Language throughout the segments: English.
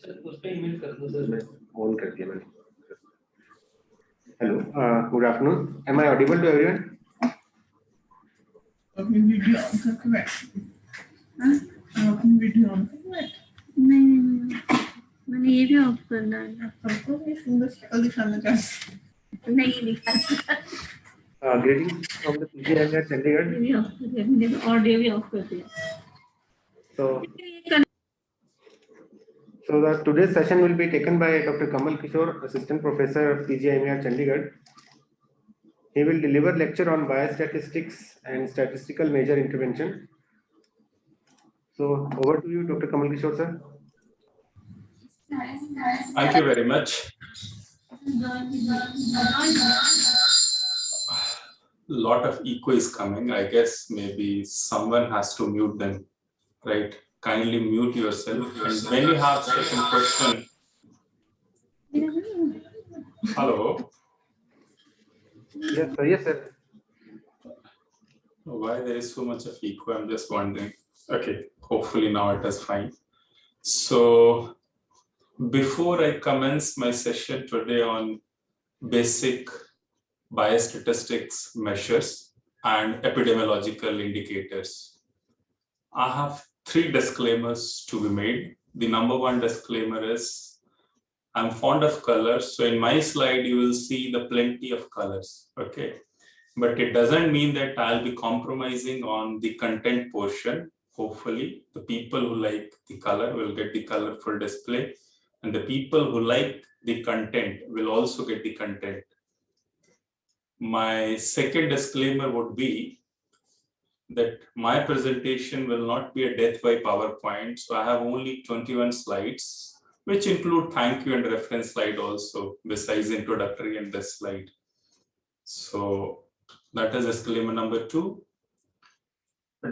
On कर दिया मैंने. Hello, good afternoon. Am I audible to everyone? अपनी वीडियो ऑन करके बैठ. अपनी वीडियो ऑन करके बैठ. नहीं मैंने ये भी ऑफ करना है. हमको भी सुंदर शक्ल दिखाना चाहते. नहीं दिखा. Greetings from the PGIMER Chandigarh. ये भी ऑफ कर दिया. मैंने ऑडियो भी ऑफ कर दिया. So today's session will be taken by Dr. Kamal Kishore, Assistant Professor of PGIMER Chandigarh. He will deliver lecture on biostatistics and statistical measure intervention. So over to you, Dr. Kamal Kishore, sir. Thank you very much. Lot of echo is coming. I guess maybe someone has to mute them, right? Kindly mute yourself. And when you have certain question, hello. Yes, sir. Yes, sir. Why there is so much of echo? I'm just wondering. Okay, hopefully now it is fine. So before I commence my session today on basic biostatistics measures and epidemiological indicators, I have 3 disclaimers to be made. The number 1 disclaimer is I'm fond of colors. So in my slide, you will see the plenty of colors, okay? But it doesn't mean that I'll be compromising on the content portion. Hopefully, the people who like the color will get the colorful display, and the people who like the content will also get the content. My second disclaimer would be that my presentation will not be a death by PowerPoint. So I have only 21 slides, which include thank you and reference slide also, besides introductory and this slide. So that is disclaimer number 2.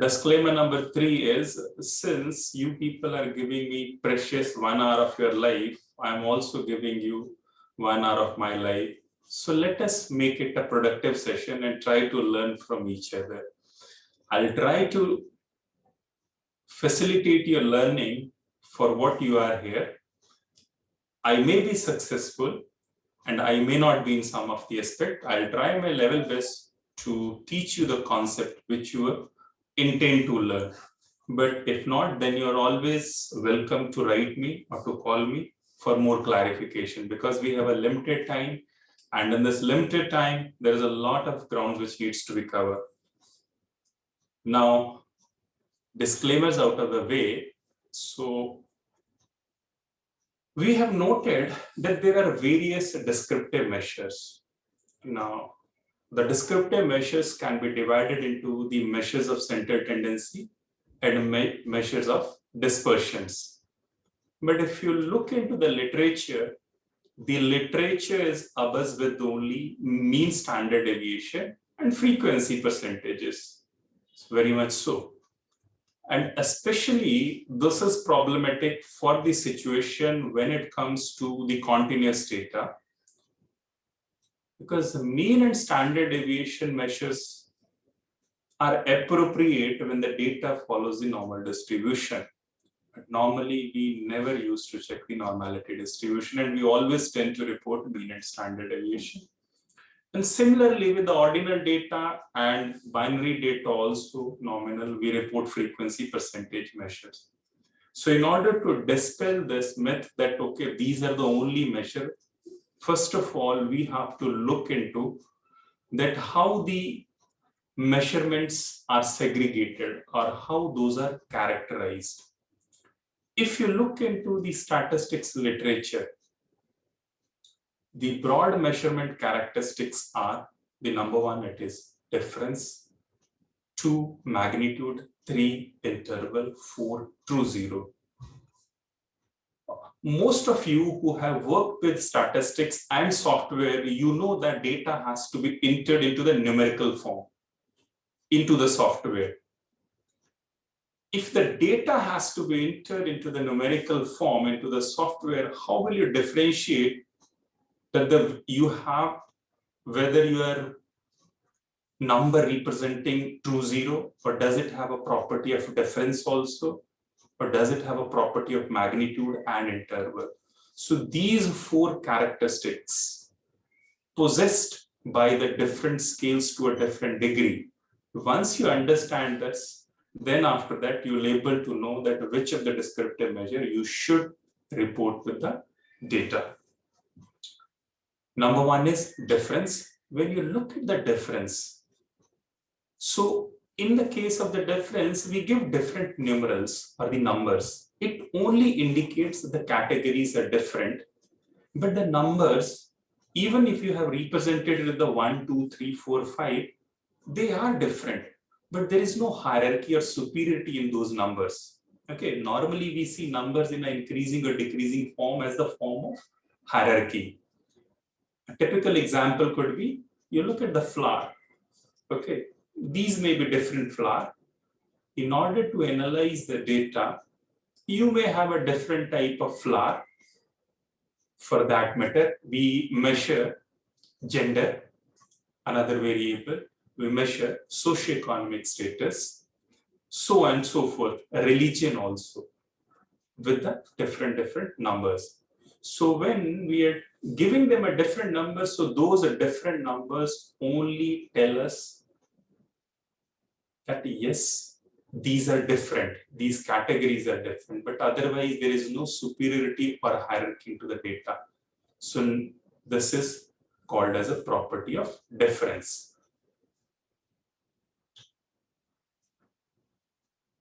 Disclaimer number 3 is, since you people are giving me precious 1 hour of your life, I'm also giving you 1 hour of my life. So let us make it a productive session and try to learn from each other. I'll try to facilitate your learning for what you are here. I may be successful and I may not be in some of the aspect. I'll try my level best to teach you the concept which you intend to learn. But if not, then you're always welcome to write me or to call me for more clarification, because we have a limited time. And in this limited time, there is a lot of ground which needs to be covered. Now, disclaimers out of the way. So we have noted that there are various descriptive measures. Now, the descriptive measures can be divided into the measures of central tendency and measures of dispersions. But if you look into the literature is abuzz with only mean standard deviation and frequency percentages. Very much so. And especially this is problematic for the situation when it comes to the continuous data, because the mean and standard deviation measures are appropriate when the data follows the normal distribution. But normally we never used to check the normality distribution, and we always tend to report mean and standard deviation. And similarly with the ordinal data and binary data also nominal, we report frequency percentage measures. So in order to dispel this myth that, okay, these are the only measure, first of all, we have to look into that how the measurements are segregated or how those are characterized. If you look into the statistics literature, the broad measurement characteristics are the number 1, it is difference, 2, magnitude, 3, interval, 4, true zero. Most of you who have worked with statistics and software, you know that data has to be entered into the numerical form, into the software. If the data has to be entered into the numerical form, into the software, how will you differentiate that you have whether your number representing true zero, or does it have a property of difference also, or does it have a property of magnitude and interval? So these four characteristics possessed by the different scales to a different degree. Once you understand this, then after that you'll able to know that which of the descriptive measure you should report with the data. Number one is difference. When you look at the difference, so in the case of the difference, we give different numerals or the numbers. It only indicates that the categories are different, but the numbers, even if you have represented with the 1, 2, 3, 4, 5, they are different, but there is no hierarchy or superiority in those numbers. Okay, normally we see numbers in an increasing or decreasing form as the form of hierarchy. A typical example could be, you look at the flower. Okay, these may be different flower. In order to analyze the data, you may have a different type of flower. For that matter, we measure gender, another variable. We measure socioeconomic status, so on and so forth, religion also, with the different numbers. So when we are giving them a different number, so those are different numbers only tell us that yes, these are different, these categories are different, but otherwise there is no superiority or hierarchy to the data. So this is called as a property of difference.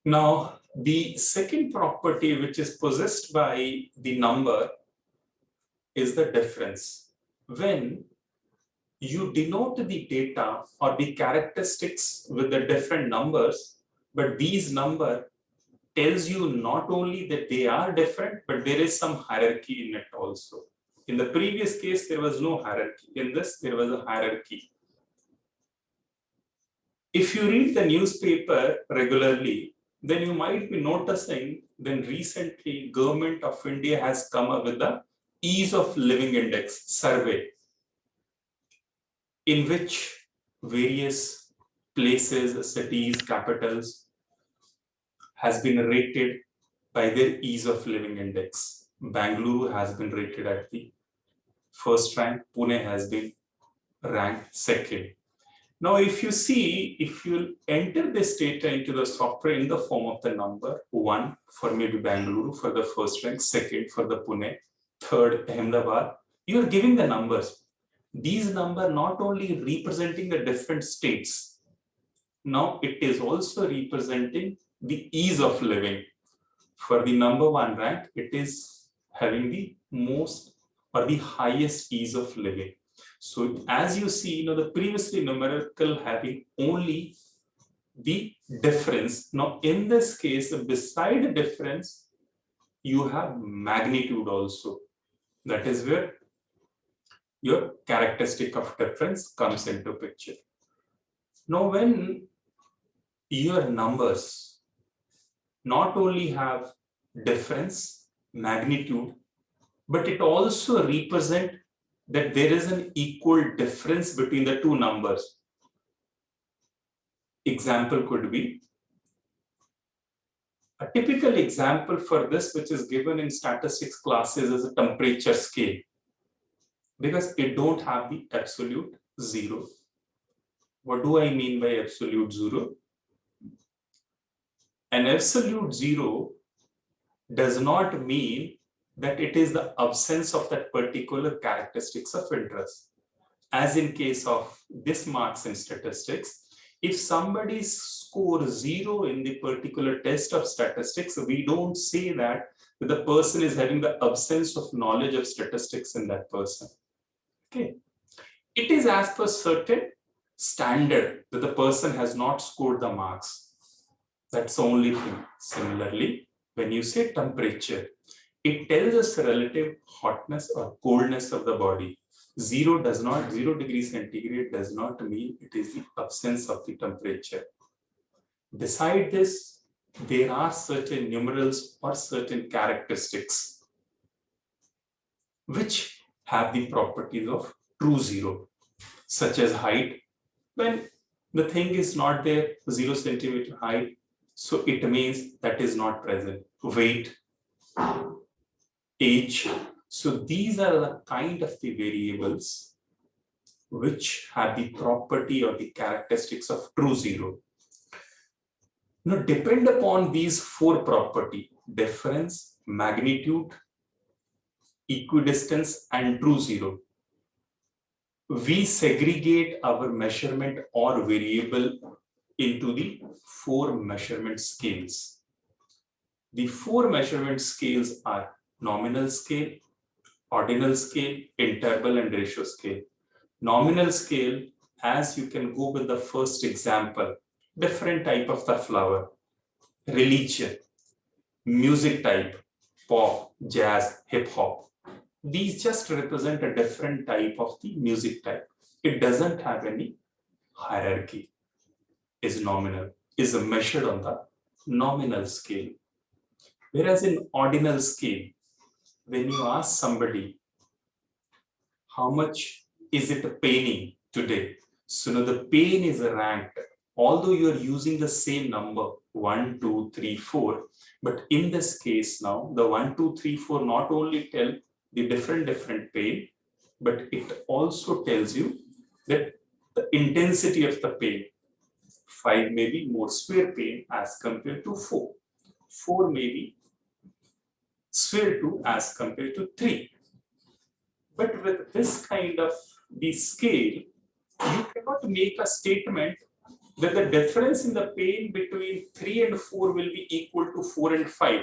Now, the second property which is possessed by the number is the difference. When you denote the data or the characteristics with the different numbers, but these number tells you not only that they are different, but there is some hierarchy in it also. In the previous case, there was no hierarchy. In this, there was a hierarchy. If you read the newspaper regularly, then you might be noticing then recently Government of India has come up with the Ease of Living Index survey, in which various places, cities, capitals has been rated by their Ease of Living Index. Bangalore has been rated at the first rank, Pune has been ranked second. Now, if you see, if you enter this data into the software in the form of the number 1 for maybe Bangalore for the first rank, second for the Pune, third Ahmedabad, you are giving the numbers. These numbers not only representing the different states, now it is also representing the ease of living. For the number 1 rank, it is having the most or the highest ease of living. So as you see, the previously numerical having only the difference. Now in this case, beside the difference, you have magnitude also. That is where your characteristic of difference comes into picture. Now when your numbers not only have difference, magnitude, but it also represent that there is an equal difference between the two numbers. Example could be, a typical example for this which is given in statistics classes is a temperature scale, because it don't have the absolute zero. What do I mean by absolute zero? An absolute zero does not mean that it is the absence of that particular characteristics of interest. As in case of this marks in statistics, if somebody scores 0 in the particular test of statistics, we don't say that the person is having the absence of knowledge of statistics in that person. Okay, it is as per certain standard that the person has not scored the marks. That's the only thing. Similarly, when you say temperature, it tells us relative hotness or coldness of the body. 0 degrees centigrade does not mean it is the absence of the temperature. Beside this, there are certain numerals or certain characteristics which have the properties of true zero, such as height. When the thing is not there, 0 centimeter height, So it means that is not present. Weight, age. So these are the kind of the variables which have the property or the characteristics of true zero. Now depend upon these four property: difference, magnitude, equidistance, and true zero. We segregate our measurement or variable into the four measurement scales. The four measurement scales are nominal scale, ordinal scale, interval, and ratio scale. Nominal scale, as you can go with the first example, different type of the flower, religion, music type, pop, jazz, hip hop. These just represent a different type of the music type. It doesn't have any hierarchy. Is nominal, is measured on the nominal scale. Whereas in ordinal scale, when you ask somebody, how much is it paining today? So now the pain is ranked, although you are using the same number, 1, 2, 3, 4, but in this case now, the 1, 2, 3, 4 not only tell the different pain, but it also tells you that the intensity of the pain. 5 may be more severe pain as compared to 4. 4 may be severe 2 as compared to 3. But with this kind of the scale, you cannot make a statement that the difference in the pain between 3 and 4 will be equal to 4 and 5.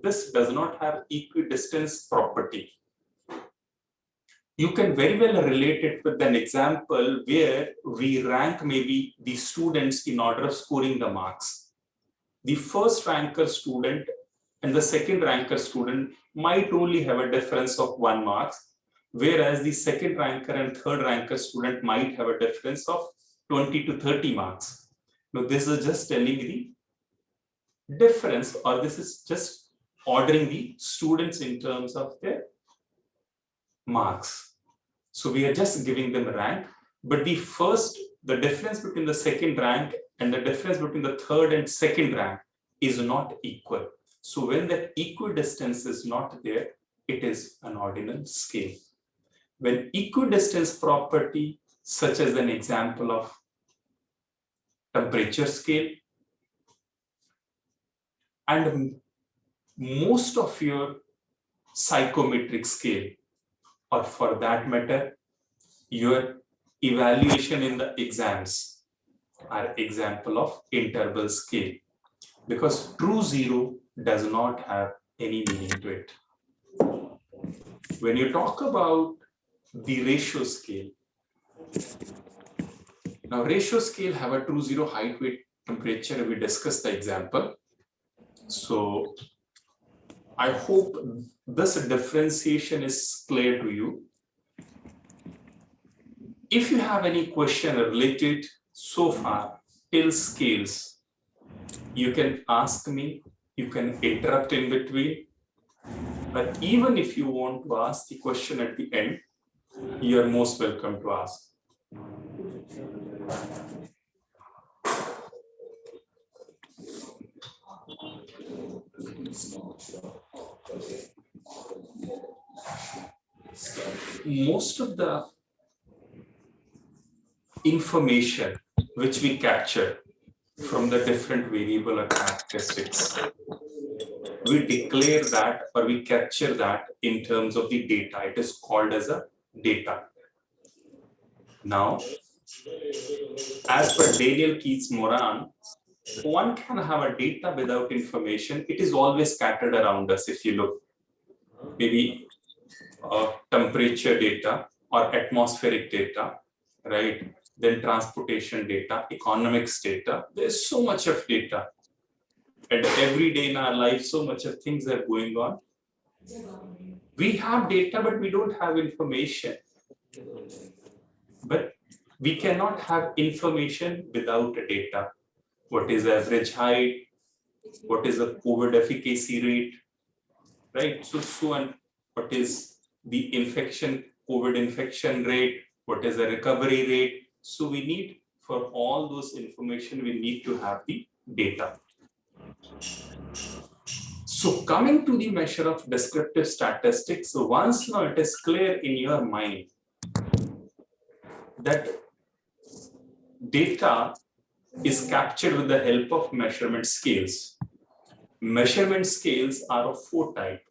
This does not have equidistance property. You can very well relate it with an example where we rank maybe the students in order of scoring the marks. The first ranker student and the second ranker student might only have a difference of 1 mark, whereas the second ranker and third ranker student might have a difference of 20 to 30 marks. Now this is just telling the difference, or this is just ordering the students in terms of their marks. So we are just giving them a rank, but the difference between the second rank and the difference between the third and second rank is not equal. So when that equidistance is not there, it is an ordinal scale. When equidistance property, such as an example of temperature scale, and most of your psychometric scale, or for that matter, your evaluation in the exams are example of interval scale, because true zero does not have any meaning to it. When you talk about the ratio scale, now ratio scale have a true zero, height, weight, temperature. We discussed the example. So I hope this differentiation is clear to you. If you have any question related so far till scales, you can ask me, you can interrupt in between, but even if you want to ask the question at the end, you are most welcome to ask. Most of the information which we capture from the different variable or characteristics, we declare that, or we capture that in terms of the data. It is called as a data. Now, as per Daniel Keith Moran, one can have a data without information. It is always scattered around us. If you look, maybe temperature data or atmospheric data, right? Then transportation data, economics data. There's so much of data. And every day in our life, so much of things are going on. We have data, but we don't have information. But we cannot have information without data. What is average height? What is the COVID efficacy rate? Right? So and what is the COVID infection rate? What is the recovery rate? So we need, for all those information, we need to have the data. So coming to the measure of descriptive statistics, so once now it is clear in your mind that data is captured with the help of measurement scales. Measurement scales are of 4 types: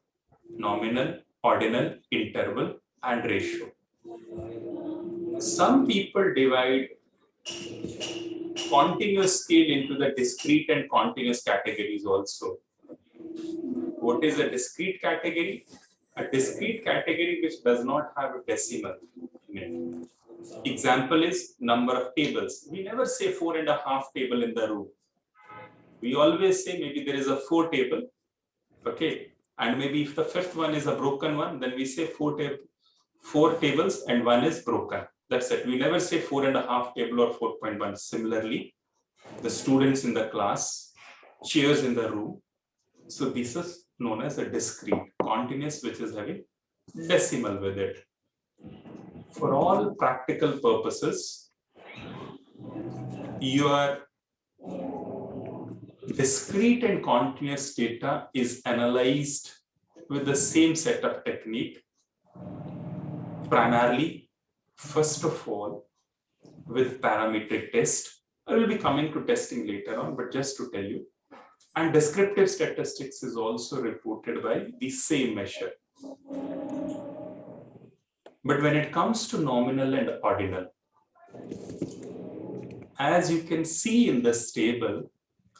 nominal, ordinal, interval, and ratio. Some people divide continuous scale into the discrete and continuous categories also. What is a discrete category? A discrete category which does not have a decimal in it. Example is number of tables. We never say 4.5 table in the room. We always say maybe there is a 4 table, okay, and maybe if the 5th one is a broken one, then we say 4 tables and 1 is broken. That's it. We never say 4.5 table or 4.1. Similarly, the students in the class, chairs in the room. So this is known as a discrete, continuous, which is having decimal with it. For all practical purposes, your discrete and continuous data is analyzed with the same set of technique, primarily, first of all, with parametric test. I will be coming to testing later on, but just to tell you. And descriptive statistics is also reported by the same measure. But when it comes to nominal and ordinal, as you can see in this table,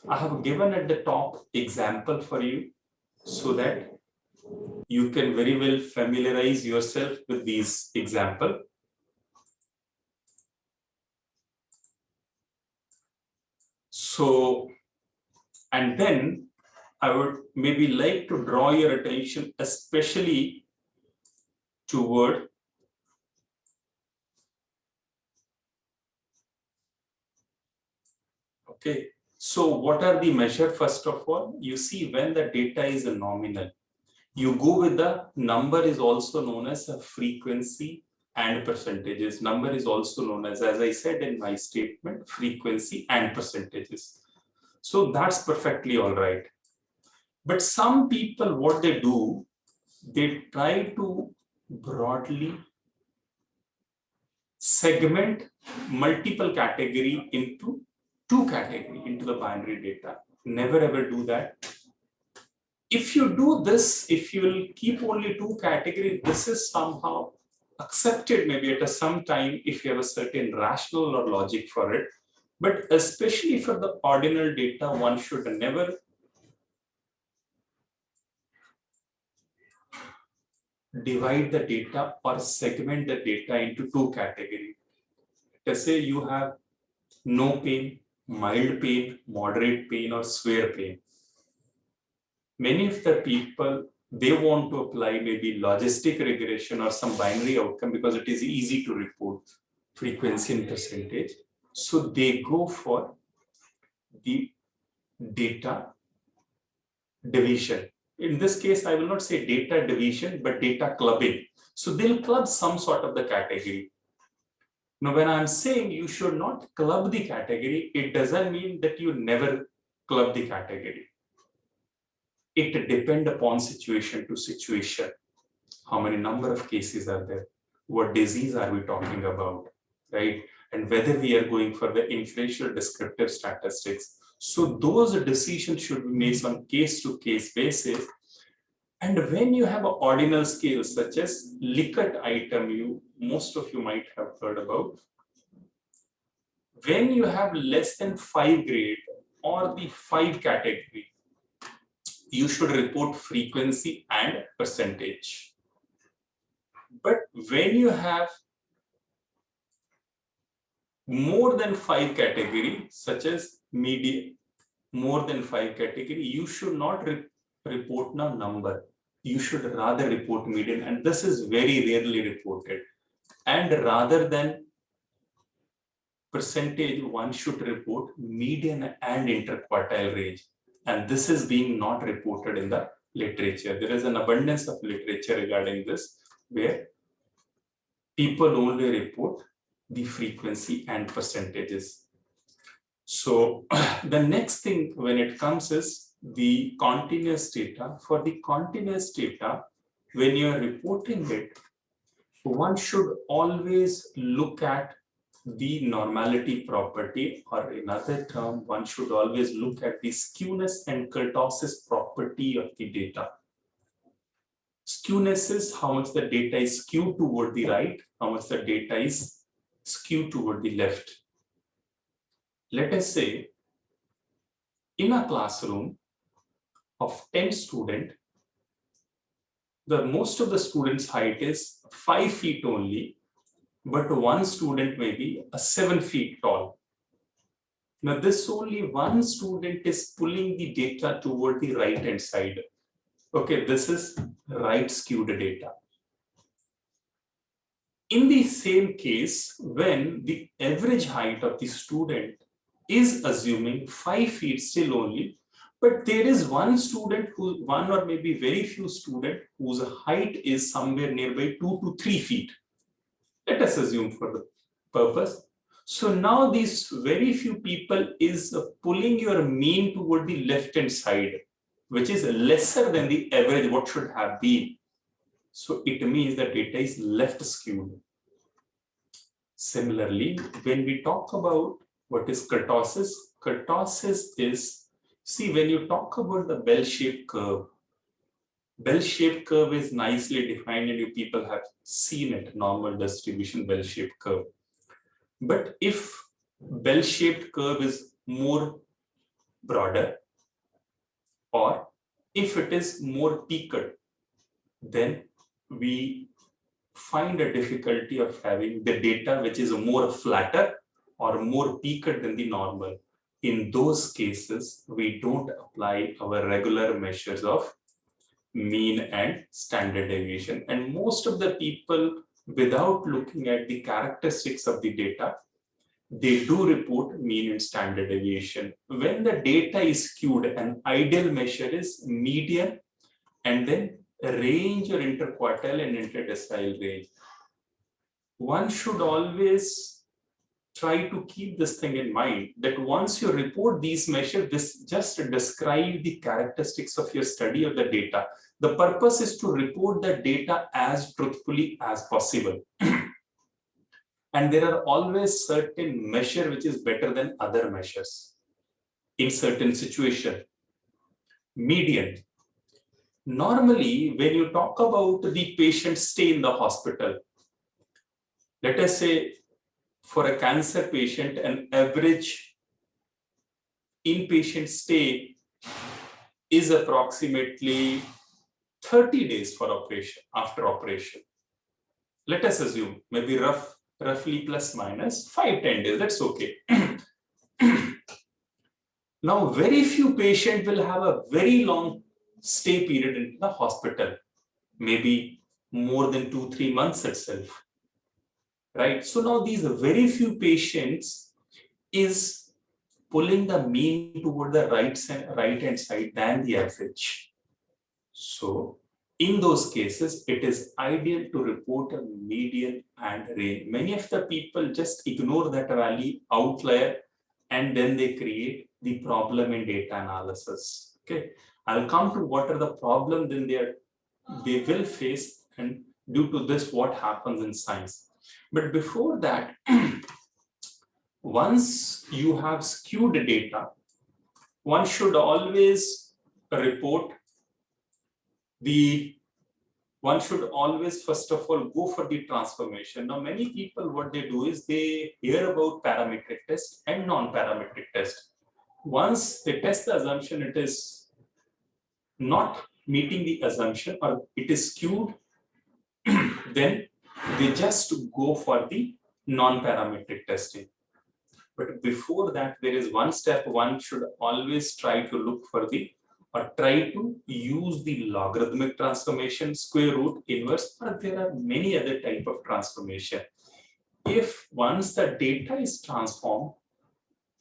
I have given at the top example for you so that you can very well familiarize yourself with these examples. So, and then I would maybe like to draw your attention especially toward okay. So what are the measures? First of all, you see when the data is a nominal, you go with the number is also known as a frequency and percentages. Number is also known as I said in my statement, frequency and percentages. So that's perfectly all right. But some people, what they do, they try to broadly segment multiple category into 2 categories into the binary data. Never ever do that. If you do this, if you will keep only 2 categories, this is somehow accepted maybe at some time if you have a certain rational or logic for it. But especially for the ordinal data, one should never divide the data or segment the data into 2 categories. Let's say you have no pain, mild pain, moderate pain, or severe pain. Many of the people, they want to apply maybe logistic regression or some binary outcome because it is easy to report frequency and percentage. So they go for the data division. In this case, I will not say data division, but data clubbing. So they'll club some sort of the category. Now, when I'm saying you should not club the category, it doesn't mean that you never club the category. It depends upon situation to situation. How many number of cases are there? What disease are we talking about, right? And whether we are going for the inferential descriptive statistics. So those decisions should be made on case-to-case basis. And when you have an ordinal scale such as Likert item, most of you might have heard about. When you have less than 5 grade or the 5 category, you should report frequency and percentage. But when you have more than 5 category, such as median, more than 5 category, you should not report now number. You should rather report median, and this is very rarely reported. And rather than percentage, one should report median and interquartile range. And this is being not reported in the literature. There is an abundance of literature regarding this, where people only report the frequency and percentages. So the next thing when it comes is the continuous data. For the continuous data, when you are reporting it, one should always look at the normality property, or in other term, one should always look at the skewness and kurtosis property of the data. Skewness is how much the data is skewed toward the right, how much the data is skewed toward the left. Let us say in a classroom of 10 students, most of the students' height is 5 feet only, but one student may be 7 feet tall. Now, this only one student is pulling the data toward the right hand side. Okay, this is right skewed data. In the same case, when the average height of the student is assuming 5 feet still only, but there is one student one or maybe very few student whose height is somewhere nearby 2 to 3 feet. Let us assume for the purpose. So now these very few people is pulling your mean toward the left hand side, which is lesser than the average what should have been. So it means that data is left skewed. Similarly, when we talk about what is kurtosis, kurtosis is, see, when you talk about the bell-shaped curve is nicely defined and you people have seen it, normal distribution bell-shaped curve. But if bell-shaped curve is more broader, or if it is more peaked, then we find a difficulty of having the data which is more flatter or more peaked than the normal. In those cases, we don't apply our regular measures of mean and standard deviation. And most of the people, without looking at the characteristics of the data, they do report mean and standard deviation. When the data is skewed, an ideal measure is median and then range or interquartile and interdecile range. One should always try to keep this thing in mind, that once you report these measures, this just describe the characteristics of your study of the data. The purpose is to report the data as truthfully as possible. And there are always certain measure which is better than other measures in certain situation. Median. Normally, when you talk about the patient stay in the hospital, let us say for a cancer patient, an average inpatient stay is approximately 30 days for operation, after operation. Let us assume maybe roughly plus minus 5-10 days, that's okay. Now, very few patients will have a very long stay period in the hospital, maybe more than 2-3 months itself. Right. So now these very few patients is pulling the mean toward the right hand side than the average. So in those cases, it is ideal to report a median and range. Many of the people just ignore that value outlier and then they create the problem in data analysis. Okay, I'll come to what are the problem then they will face, and due to this what happens in science. But before that, once you have skewed data, one should always report one should always first of all go for the transformation. Now, many people, what they do is they hear about parametric test and non-parametric test. Once they test the assumption, it is not meeting the assumption or it is skewed, then they just go for the non-parametric testing. But before that, there is one step one should always try to look for or try to use the logarithmic transformation, square root, inverse, or there are many other type of transformation. If once the data is transformed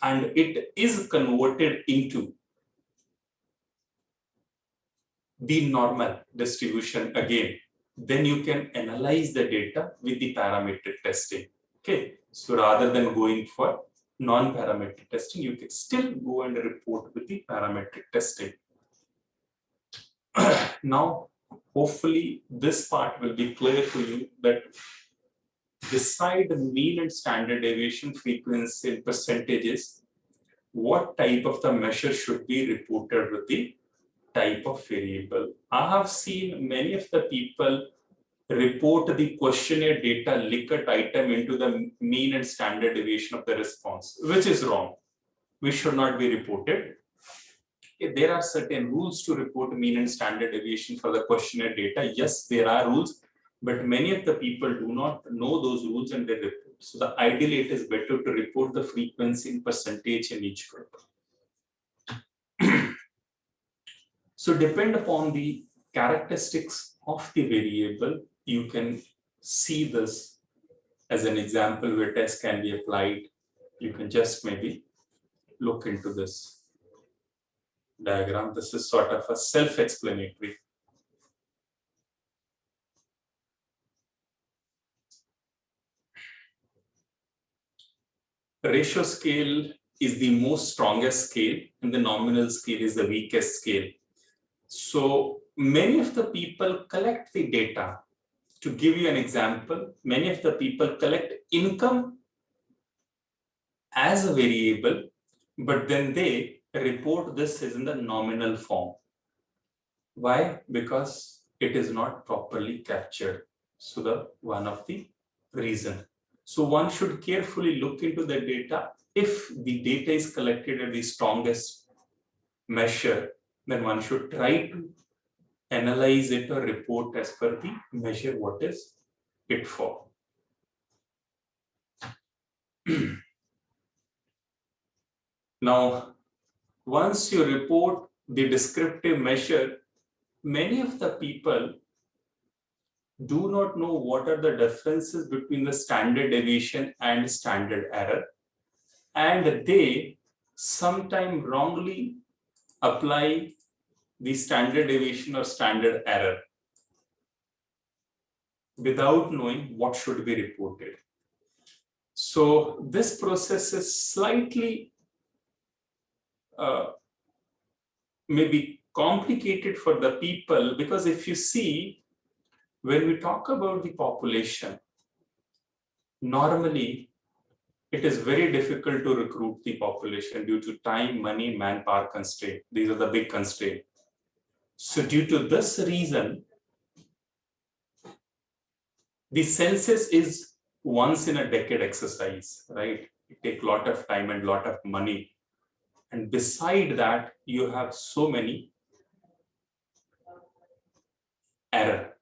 and it is converted into the normal distribution again, then you can analyze the data with the parametric testing. Okay, so rather than going for non-parametric testing, you can still go and report with the parametric testing. Now, hopefully this part will be clear to you that beside the mean and standard deviation frequency in percentages, what type of the measure should be reported with the type of variable. I have seen many of the people report the questionnaire data Likert item into the mean and standard deviation of the response, which is wrong. We should not be reported. There are certain rules to report mean and standard deviation for the questionnaire data. Yes, there are rules, but many of the people do not know those rules and they report. So the ideally it is better to report the frequency in percentage in each group. So depend upon the characteristics of the variable, you can see this as an example where test can be applied. You can just maybe look into this diagram. This is sort of a self-explanatory. The ratio scale is the most strongest scale and the nominal scale is the weakest scale. So many of the people collect the data. To give you an example, many of the people collect income as a variable, but then they report this as in the nominal form. Why? Because it is not properly captured. So the one of the reason. So one should carefully look into the data. If the data is collected at the strongest measure, then one should try to analyze it or report as per the measure what is it for. Now, once you report the descriptive measure, many of the people do not know what are the differences between the standard deviation and standard error, and they sometimes wrongly apply the standard deviation or standard error without knowing what should be reported. So this process is slightly maybe complicated for the people, because if you see, when we talk about the population, normally it is very difficult to recruit the population due to time, money, manpower constraint. These are the big constraints. So due to this reason, the census is once in a decade exercise, right? It takes a lot of time and a lot of money. And beside that, you have so many error,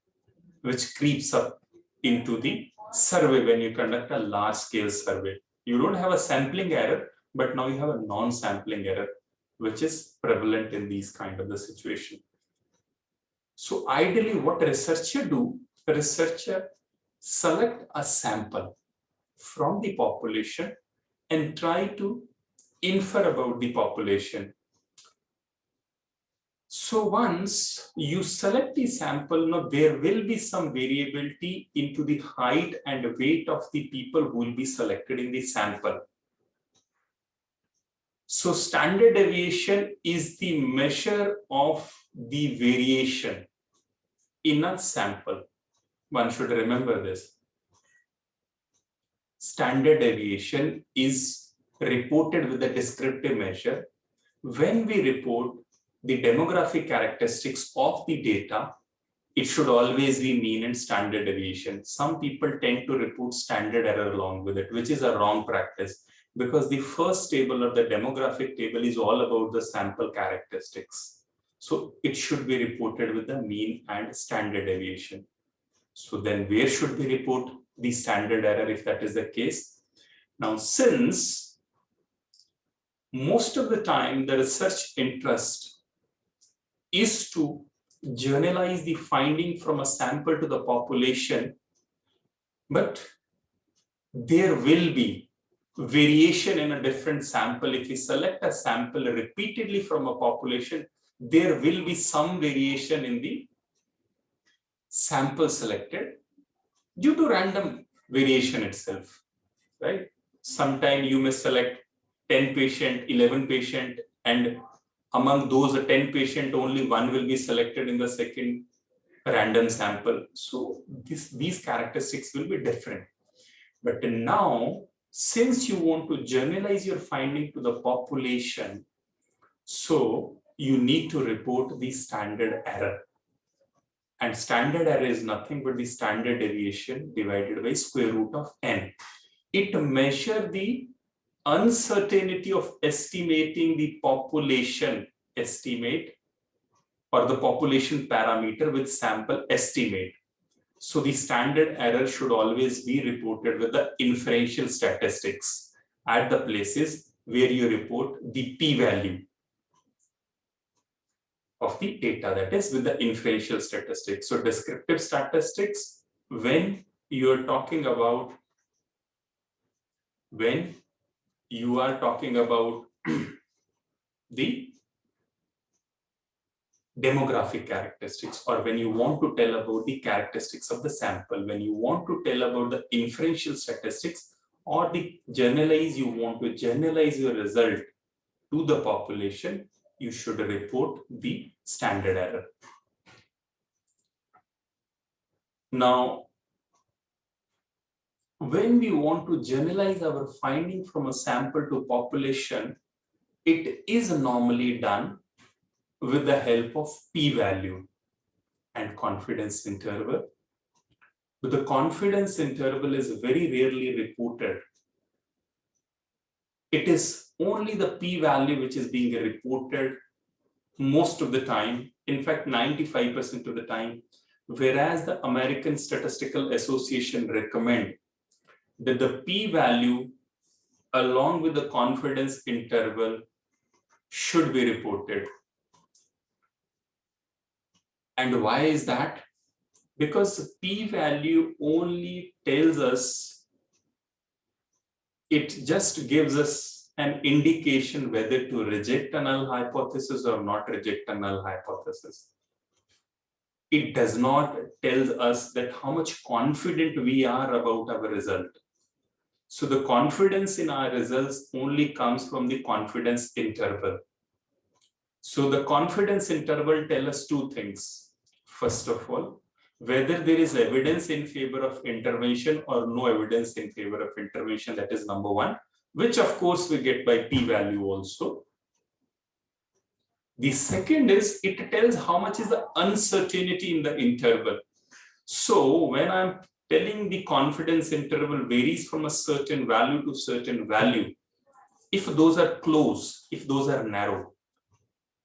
which creeps up into the survey when you conduct a large scale survey. You don't have a sampling error, but now you have a non-sampling error, which is prevalent in these kind of the situation. So ideally what a researcher do, the researcher select a sample from the population and try to infer about the population. So once you select the sample, now there will be some variability into the height and weight of the people who will be selected in the sample. So standard deviation is the measure of the variation in a sample. One should remember this. Standard deviation is reported with a descriptive measure. When we report the demographic characteristics of the data, it should always be mean and standard deviation. Some people tend to report standard error along with it, which is a wrong practice, because the first table or the demographic table is all about the sample characteristics. So it should be reported with the mean and standard deviation. So then where should we report the standard error if that is the case? Now, since most of the time the research interest is to generalize the finding from a sample to the population, but there will be variation in a different sample. If we select a sample repeatedly from a population, there will be some variation in the sample selected due to random variation itself, right? Sometime you may select 10 patient, 11 patient, and among those 10 patients, only one will be selected in the second random sample. So these characteristics will be different. But now, since you want to generalize your finding to the population, so you need to report the standard error. And standard error is nothing but the standard deviation divided by square root of n. It measures the uncertainty of estimating the population estimate or the population parameter with sample estimate. So the standard error should always be reported with the inferential statistics at the places where you report the p-value of the data, that is with the inferential statistics. So descriptive statistics, when you are talking about the demographic characteristics, or when you want to tell about the characteristics of the sample, when you want to tell about the inferential statistics, or you want to generalize your result to the population, you should report the standard error. Now, when we want to generalize our finding from a sample to population, it is normally done with the help of p-value and confidence interval. But the confidence interval is very rarely reported. It is only the p-value which is being reported most of the time, in fact 95% of the time, whereas the American Statistical Association recommend that the p-value along with the confidence interval should be reported. And why is that? Because p-value only tells us, it just gives us an indication whether to reject a null hypothesis or not reject a null hypothesis. It does not tell us that how much confident we are about our result. So the confidence in our results only comes from the confidence interval. So the confidence interval tells us two things. First of all, whether there is evidence in favor of intervention or no evidence in favor of intervention, that is number one, which of course we get by p-value also. The second is, it tells how much is the uncertainty in the interval. So when I'm telling the confidence interval varies from a certain value to certain value, if those are close, if those are narrow,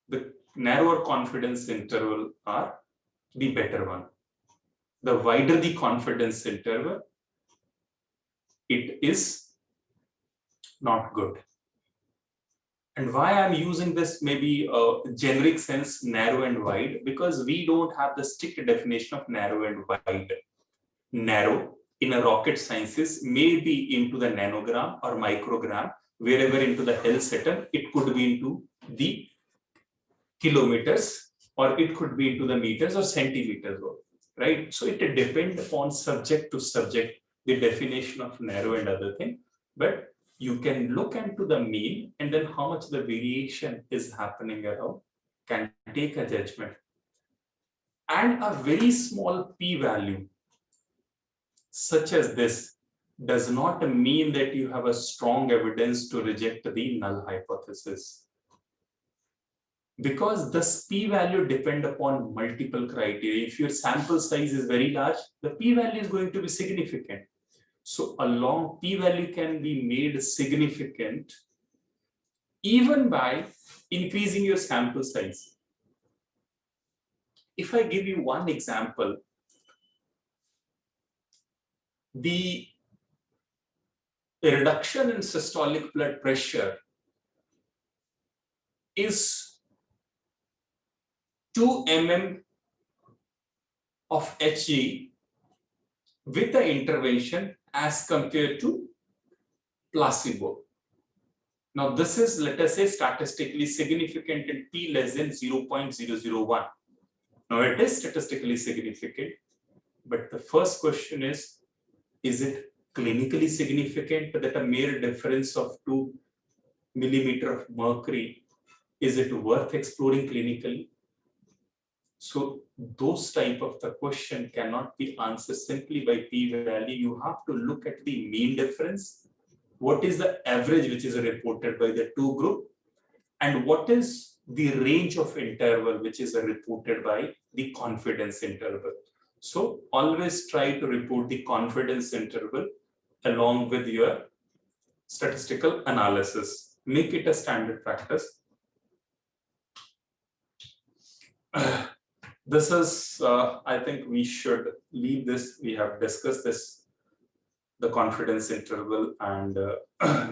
the narrower confidence interval are the better one. The wider the confidence interval, it is not good. And why I'm using this maybe a generic sense, narrow and wide, because we don't have the strict definition of narrow and wide. Narrow in a rocket sciences may be into the nanogram or microgram, wherever into the health setup, it could be into the kilometers, or it could be into the meters or centimeters, right? So it depends upon subject to subject, the definition of narrow and other thing, but you can look into the mean and then how much the variation is happening around, can take a judgment. And a very small p-value such as this does not mean that you have a strong evidence to reject the null hypothesis. Because this p-value depend upon multiple criteria. If your sample size is very large, the p-value is going to be significant. So a long p-value can be made significant even by increasing your sample size. If I give you one example, the reduction in systolic blood pressure is 2 mm of Hg with the intervention as compared to placebo. Now this is, let us say, statistically significant in p less than 0.001. Now it is statistically significant, but the first question is it clinically significant that a mere difference of 2 millimeters of mercury Is it worth exploring clinically? So those type of the question cannot be answered simply by p-value. You have to look at the mean difference. What is the average which is reported by the two group? And what is the range of interval which is reported by the confidence interval? So always try to report the confidence interval along with your statistical analysis. Make it a standard practice. This is, I think we should leave this. We have discussed this, the confidence interval and the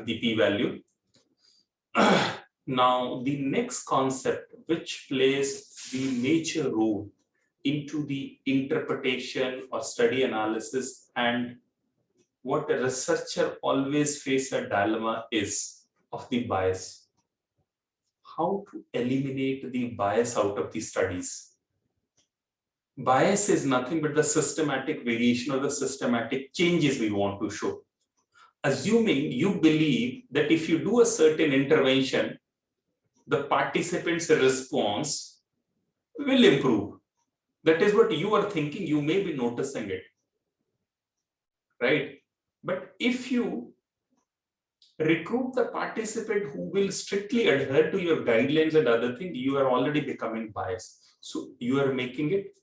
p-value. Now, the next concept which plays the major role into the interpretation or study analysis, and what a researcher always face a dilemma is of the bias. How to eliminate the bias out of the studies. Bias is nothing but the systematic variation or the systematic changes we want to show. Assuming you believe that if you do a certain intervention, the participants' response will improve. That is what you are thinking, you may be noticing it, right? But if you recruit the participant who will strictly adhere to your guidelines and other things, you are already becoming biased. So you are making it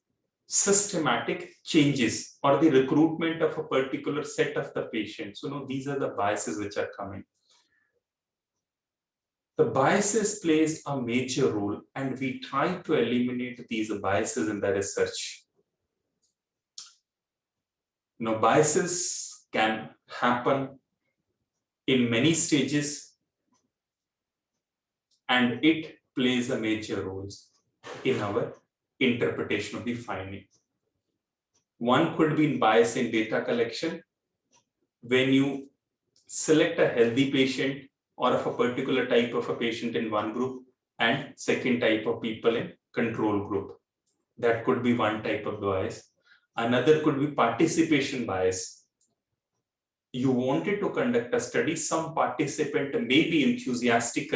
systematic changes or the recruitment of a particular set of the patients. So no, these are the biases which are coming. The biases plays a major role, and we try to eliminate these biases in the research. Now, biases can happen in many stages, and it plays a major role in our interpretation of the finding. One could be in bias in data collection. When you select a healthy patient or of a particular type of a patient in one group and second type of people in control group, that could be one type of bias. Another could be participation bias. You wanted to conduct a study, some participant may be enthusiastic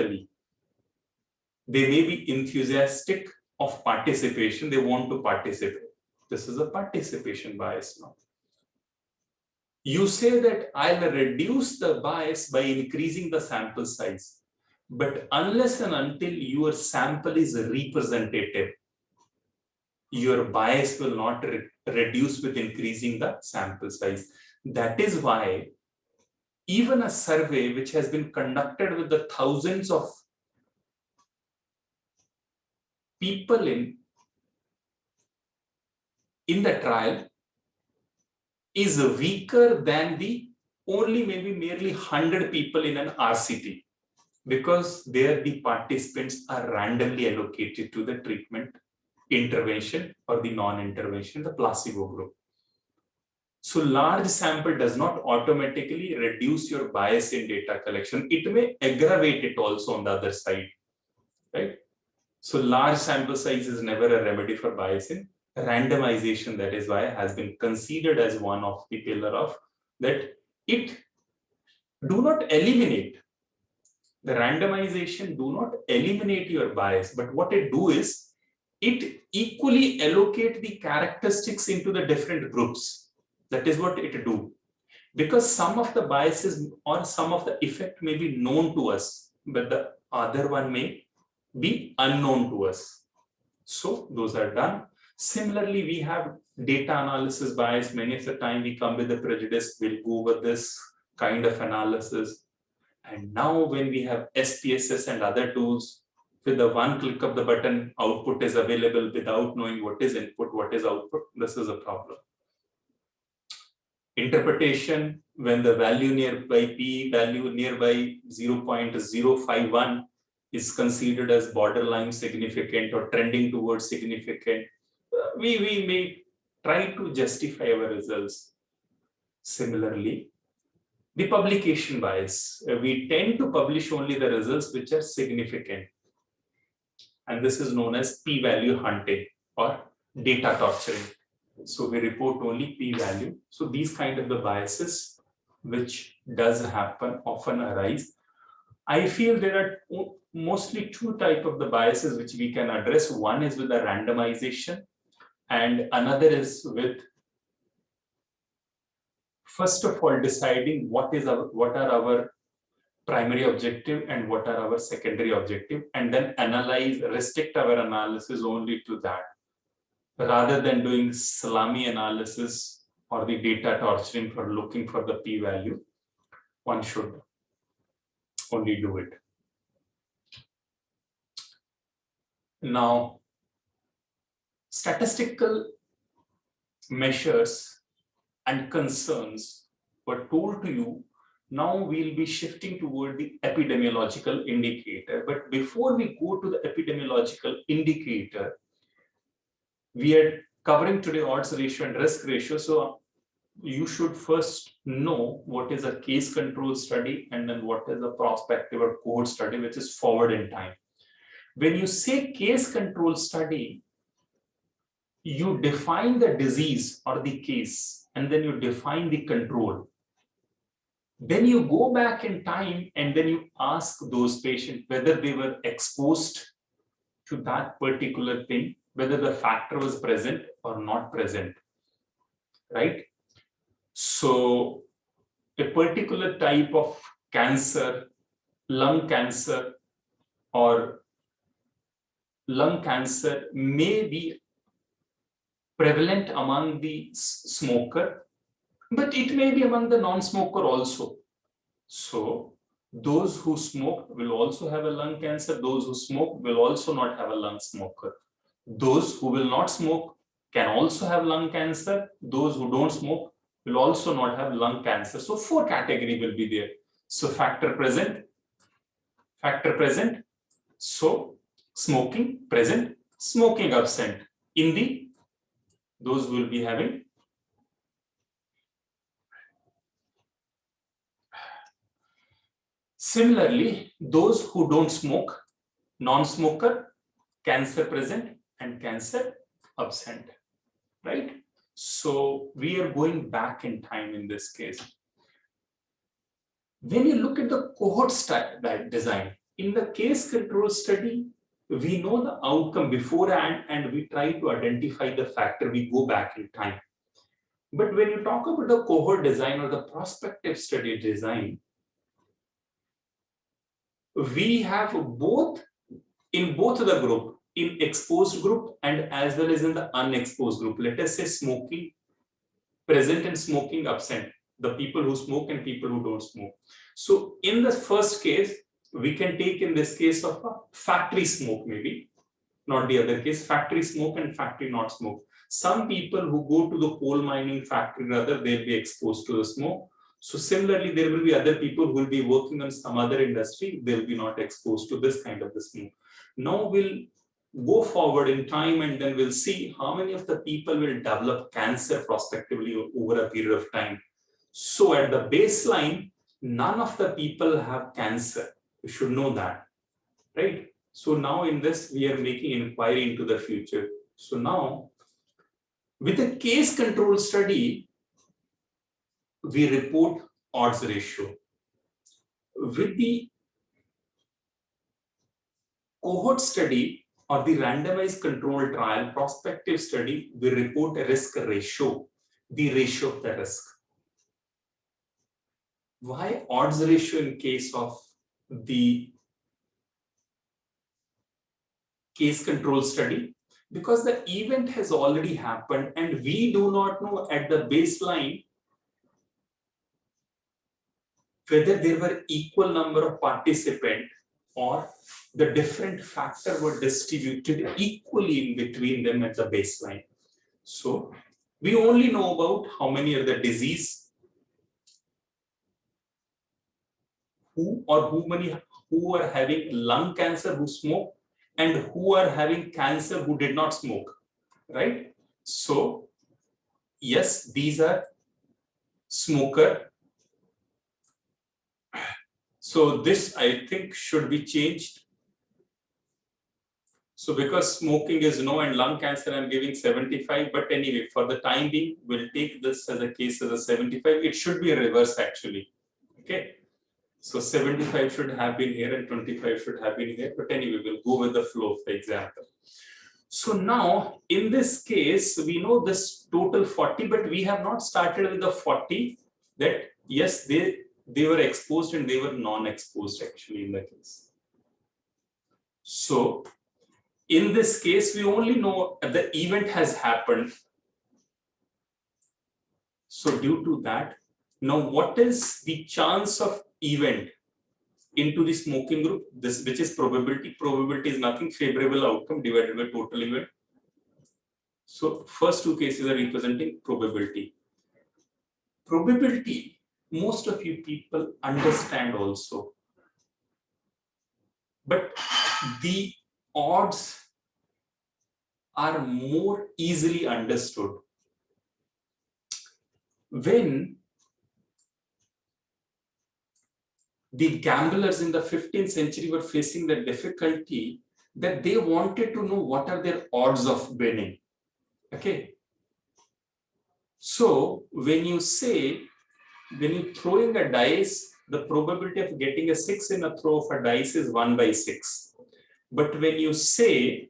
of participation, they want to participate. This is a participation bias now. You say that I'll reduce the bias by increasing the sample size, but unless and until your sample is representative, your bias will not reduce with increasing the sample size. That is why even a survey which has been conducted with the thousands of people in the trial is weaker than the only maybe merely 100 people in an RCT, because there the participants are randomly allocated to the treatment intervention or the non-intervention, the placebo group. So large sample does not automatically reduce your bias in data collection. It may aggravate it also on the other side, right? So large sample size is never a remedy for bias in randomization. That is why it has been considered as one of the pillar of that. It do not eliminate the randomization, do not eliminate your bias, but what it do is it equally allocate the characteristics into the different groups. That is what it do, because some of the biases or some of the effect may be known to us, but the other one may be unknown to us. So those are done. Similarly, we have data analysis bias. Many of the time we come with a prejudice. We'll go over this kind of analysis. And now when we have SPSS and other tools, with the one click of the button, output is available without knowing what is input, what is output. This is a problem. Interpretation, when the value nearby p value nearby 0.051 is considered as borderline significant or trending towards significant, we may try to justify our results. Similarly, the publication bias, we tend to publish only the results which are significant, and this is known as p-value hunting or data torturing. So we report only p-value. So these kind of the biases which does happen often arise. I feel there are mostly two types of the biases which we can address. One is with the randomization, and another is with, first of all, deciding what are our primary objective and what are our secondary objective, and then restrict our analysis only to that, rather than doing salami analysis or the data torturing for looking for the p-value. One should only do it. Now, statistical measures and concerns were told to you. Now we'll be shifting toward the epidemiological indicator. But before we go to the epidemiological indicator, we are covering today odds ratio and risk ratio. So you should first know what is a case control study and then what is a prospective or cohort study, which is forward in time. When you say case control study, you define the disease or the case, and then you define the control. Then you go back in time and then you ask those patients whether they were exposed to that particular thing, whether the factor was present or not present, right? So a particular type of cancer, lung cancer may be prevalent among the smoker, but it may be among the non-smoker also. So those who smoke will also have a lung cancer. Those who smoke will also not have a lung smoker. Those who will not smoke can also have lung cancer. Those who don't smoke will also not have lung cancer. So 4 category will be there. So factor present. So smoking present, smoking absent. In the, those will be having. Similarly, those who don't smoke, non-smoker, cancer present and cancer absent, right? So we are going back in time in this case. When you look at the cohort design, in the case control study, we know the outcome beforehand and we try to identify the factor, we go back in time. But when you talk about the cohort design or the prospective study design, we have both in both the group, in exposed group and as well as in the unexposed group. Let us say smoking present and smoking absent, the people who smoke and people who don't smoke. So in the first case, we can take in this case of a factory smoke, maybe not the other case, factory smoke and factory not smoke. Some people who go to the coal mining factory, rather, they'll be exposed to the smoke. So similarly, there will be other people who will be working on some other industry, they'll be not exposed to this kind of the smoke. Now we'll go forward in time and then we'll see how many of the people will develop cancer prospectively over a period of time. So at the baseline, none of the people have cancer. You should know that, right? So now in this, we are making inquiry into the future. So now, with a case control study, we report odds ratio. With the cohort study or the randomized control trial prospective study, we report a risk ratio, the ratio of the risk. Why odds ratio in case of the case control study? Because the event has already happened and we do not know at the baseline whether there were equal number of participants or the different factors were distributed equally in between them at the baseline. So we only know about how many are the disease, who are having lung cancer who smoke, and who are having cancer who did not smoke, right? So yes, these are smoker. So this, I think, should be changed. So because smoking is no and lung cancer, I'm giving 75. But anyway, for the time being, we'll take this as a case as a 75. It should be a reverse actually. Okay. So 75 should have been here and 25 should have been here. But anyway, we'll go with the flow of the example. So now in this case, we know this total 40, but we have not started with the 40 that yes, they were exposed and they were non-exposed actually in the case. So in this case, we only know the event has happened. So due to that, now what is the chance of event into the smoking group? This, which is probability. Probability is nothing, favorable outcome divided by total event. So first two cases are representing probability. Probability, most of you people understand also. But the odds are more easily understood. When the gamblers in the 15th century were facing the difficulty that they wanted to know what are their odds of winning. Okay. So when you say, when you throw in a dice, the probability of getting a 6 in a throw of a dice is 1/6. But when you say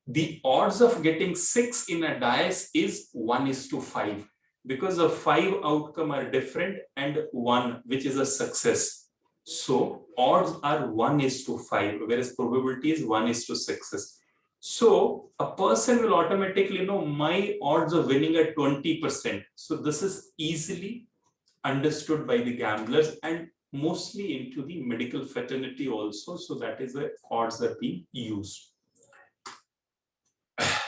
the odds of getting 6 in a dice is 1:5, because the 5 outcome are different and 1, which is a success. So odds are 1:5, whereas probability is 1:6. So a person will automatically know my odds of winning are 20%. So this is easily understood by the gamblers and mostly into the medical fraternity also. So that is where odds are being used.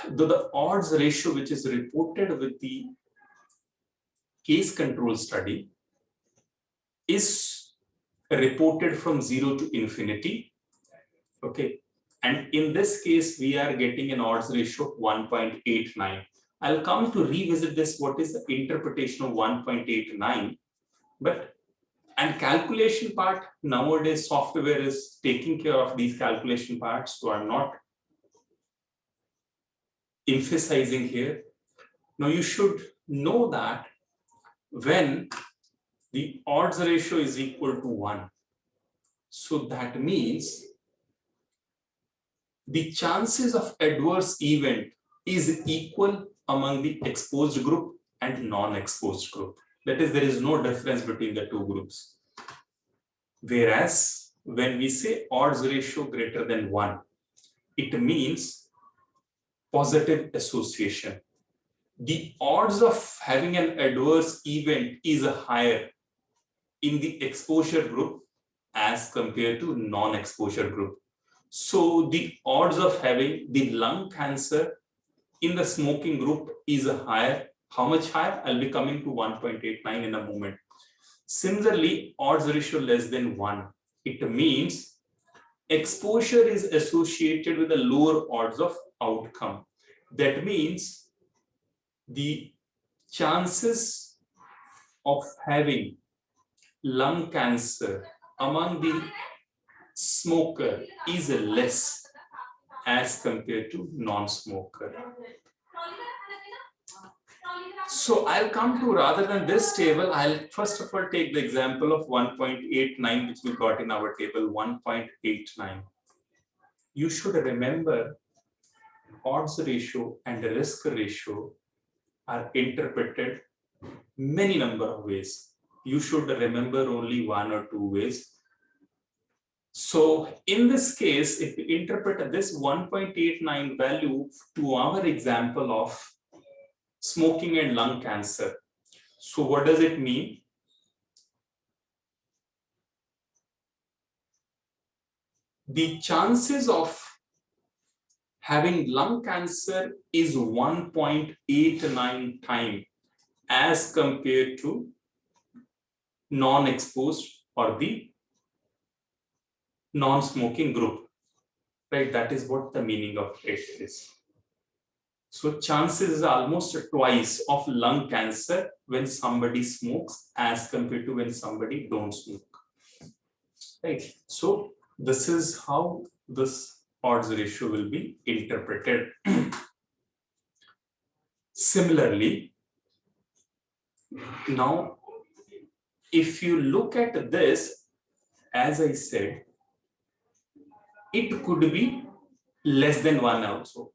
Though the odds ratio which is reported with the case control study is reported from 0 to infinity. Okay. And in this case, we are getting an odds ratio of 1.89. I'll come to revisit this, what is the interpretation of 1.89. But, and calculation part, nowadays software is taking care of these calculation parts, so I'm not emphasizing here. Now you should know that when the odds ratio is equal to 1, so that means the chances of adverse event is equal among the exposed group and non-exposed group. That is, there is no difference between the two groups. Whereas when we say odds ratio greater than 1, it means positive association. The odds of having an adverse event is higher in the exposure group as compared to non-exposure group. So the odds of having the lung cancer in the smoking group is higher. How much higher? I'll be coming to 1.89 in a moment. Similarly, odds ratio less than 1. It means exposure is associated with a lower odds of outcome. That means the chances of having lung cancer among the smoker is less as compared to non-smoker. So I'll come to, rather than this table, I'll first of all take the example of 1.89, which we got in our table, 1.89. You should remember odds ratio and risk ratio are interpreted many number of ways. You should remember only 1 or 2 ways. So in this case, if we interpret this 1.89 value to our example of smoking and lung cancer, so what does it mean? The chances of having lung cancer is 1.89 times as compared to non-exposed or the non-smoking group, right? That is what the meaning of it is. So chances is almost twice of lung cancer when somebody smokes as compared to when somebody don't smoke, right? So this is how this odds ratio will be interpreted. Similarly, now if you look at this, as I said, it could be less than 1 also.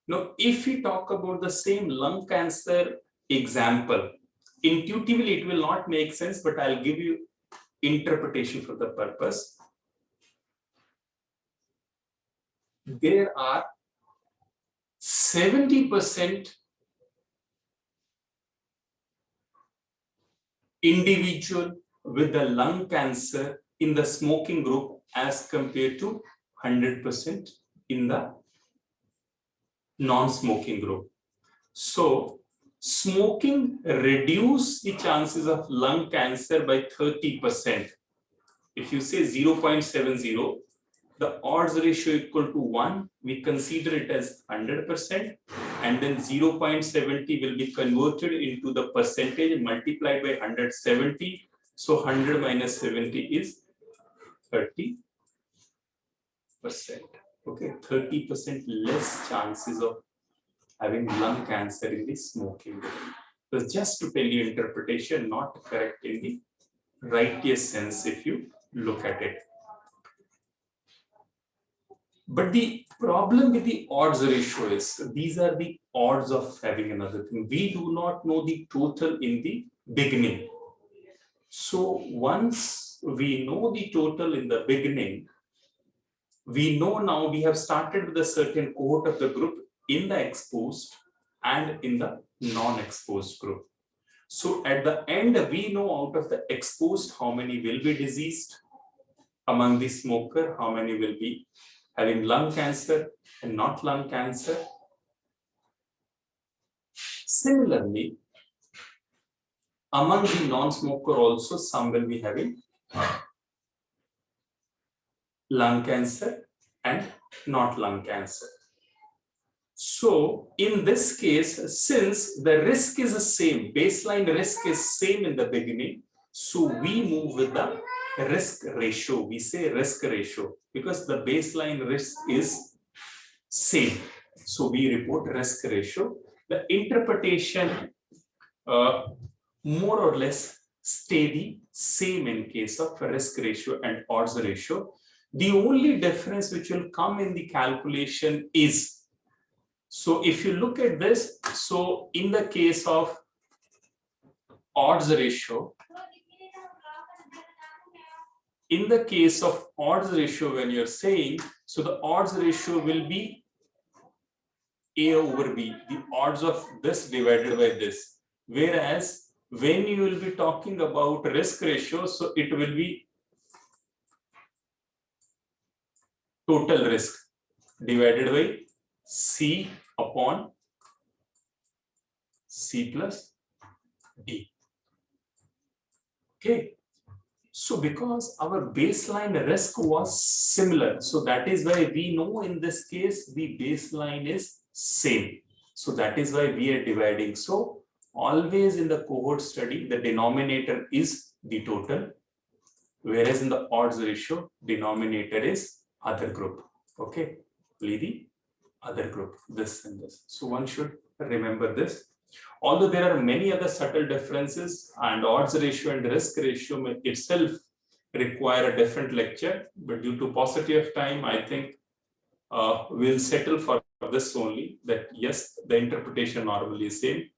Now, if we talk about the same lung cancer example, intuitively it will not make sense, but I'll give you interpretation for the purpose. There are 70% individual with the lung cancer in the smoking group as compared to 100% in the non-smoking group. So smoking reduces the chances of lung cancer by 30%. If you say 0.70, the odds ratio equal to 1, we consider it as 100%, and then 0.70 will be converted into the percentage multiplied by 170. So 100 minus 70 is 30%. Okay, 30% less chances of having lung cancer in the smoking group. So just to tell you interpretation, not correct in the righteous sense if you look at it. But the problem with the odds ratio is these are the odds of having another thing. We do not know the total in the beginning. So once we know the total in the beginning, we know now we have started with a certain cohort of the group in the exposed and in the non-exposed group. So at the end, we know out of the exposed how many will be diseased, among the smoker, how many will be having lung cancer and not lung cancer. Similarly, among the non-smoker also, some will be having lung cancer and not lung cancer. So in this case, since the risk is the same, baseline risk is same in the beginning, so we move with the risk ratio. We say risk ratio because the baseline risk is same. So we report risk ratio. The interpretation more or less stay the same in case of risk ratio and odds ratio. The only difference which will come in the calculation is, so if you look at this, so in the case of odds ratio, when you're saying, so the odds ratio will be A over B, the odds of this divided by this. Whereas when you will be talking about risk ratio, so it will be total risk divided by C upon C plus D. Okay. So because our baseline risk was similar, so that is why we know in this case the baseline is same. So that is why we are dividing. So always in the cohort study, the denominator is the total, whereas in the odds ratio, denominator is other group. Okay, only the other group, this and this. So one should remember this. Although there are many other subtle differences, and odds ratio and risk ratio itself require a different lecture, but due to paucity of time, I think we'll settle for this only, that yes, the interpretation normally is same.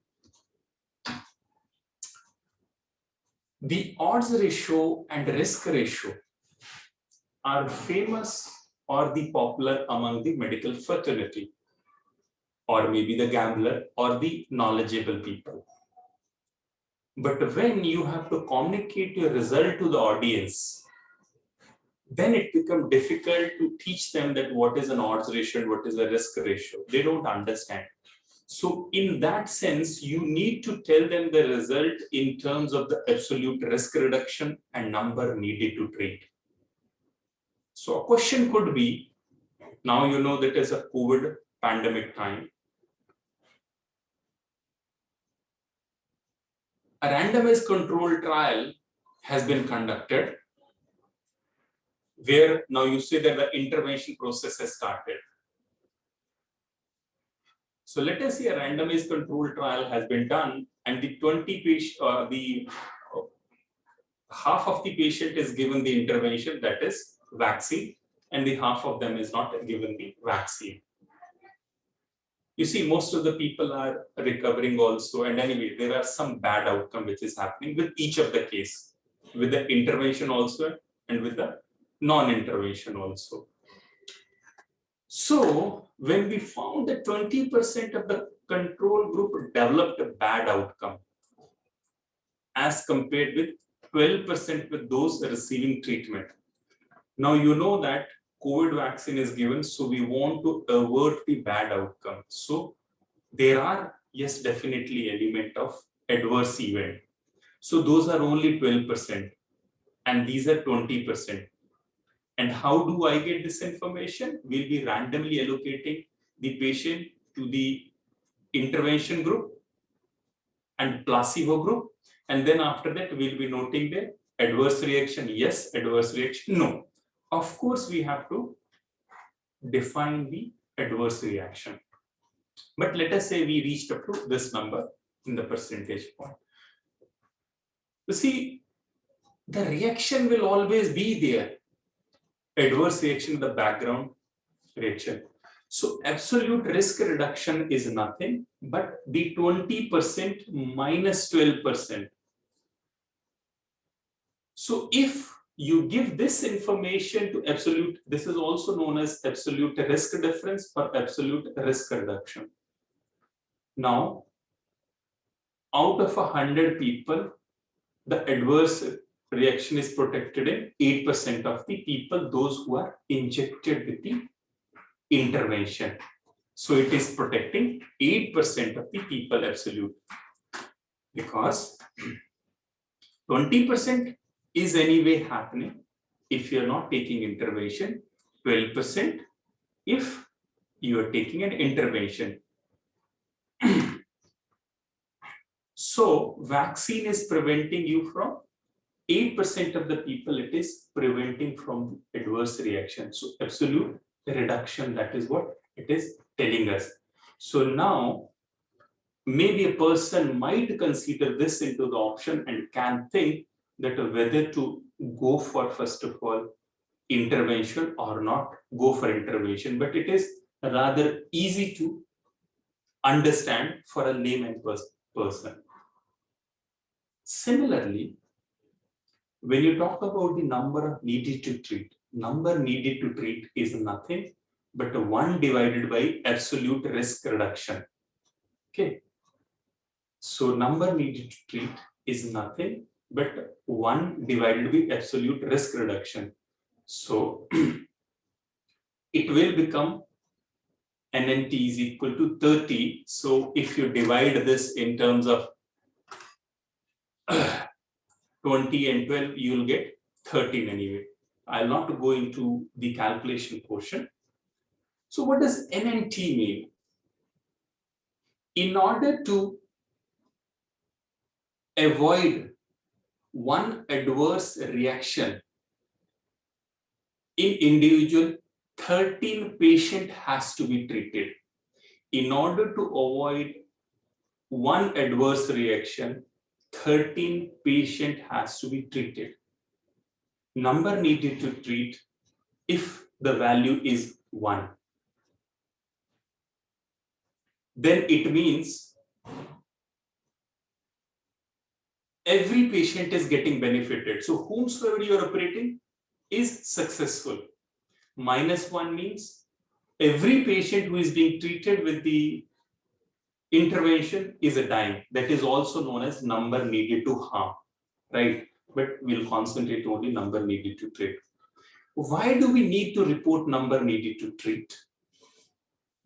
The odds ratio and risk ratio are famous or the popular among the medical fraternity, or maybe the gambler or the knowledgeable people. But when you have to communicate your result to the audience, then it becomes difficult to teach them that what is an odds ratio and what is a risk ratio. They don't understand. So in that sense, you need to tell them the result in terms of the absolute risk reduction and number needed to treat. So a question could be, now you know that is a COVID pandemic time. A randomized controlled trial has been conducted, where now you say that the intervention process has started. So let us say a randomized controlled trial has been done, and the 20 patient, the half of the patient is given the intervention, that is vaccine, and the half of them is not given the vaccine. You see, most of the people are recovering also, and anyway, there are some bad outcome which is happening with each of the case, with the intervention also and with the non-intervention also. So when we found that 20% of the control group developed a bad outcome as compared with 12% with those receiving treatment. Now you know that COVID vaccine is given, so we want to avert the bad outcome. So there are, yes, definitely element of adverse event. So those are only 12% and these are 20%. And how do I get this information? We'll be randomly allocating the patient to the intervention group and placebo group. And then after that, we'll be noting the adverse reaction, yes, adverse reaction, no. Of course, we have to define the adverse reaction. But let us say we reached up to this number in the percentage point. You see, the reaction will always be there. Adverse reaction, the background reaction. So absolute risk reduction is nothing but the 20% minus 12%. So if you give this information to absolute, this is also known as absolute risk difference or absolute risk reduction. Now, out of 100 people, the adverse reaction is protected in 8% of the people, those who are injected with the intervention. So it is protecting 8% of the people absolute, because 20% is anyway happening if you're not taking intervention, 12% if you are taking an intervention. So vaccine is preventing you from 8% of the people, it is preventing from adverse reaction. So absolute reduction, that is what it is telling us. So now maybe a person might consider this into the option and can think that whether to go for, first of all, intervention or not go for intervention, but it is rather easy to understand for a layman person. Similarly, when you talk about the number needed to treat, number needed to treat is nothing but 1 divided by absolute risk reduction. Okay. So number needed to treat is nothing but 1 divided by absolute risk reduction. So it will become NNT is equal to 30. So if you divide this in terms of 20 and 12, you will get 13 anyway. I'll not go into the calculation portion. So what does NNT mean? In order to avoid one adverse reaction in individual, 13 patient has to be treated. In order to avoid one adverse reaction, 13 patient has to be treated. Number needed to treat if the value is 1. Then it means every patient is getting benefited. So whomsoever you are operating is successful. -1 means every patient who is being treated with the intervention is a dying. That is also known as number needed to harm, right? But we'll concentrate only number needed to treat. Why do we need to report number needed to treat?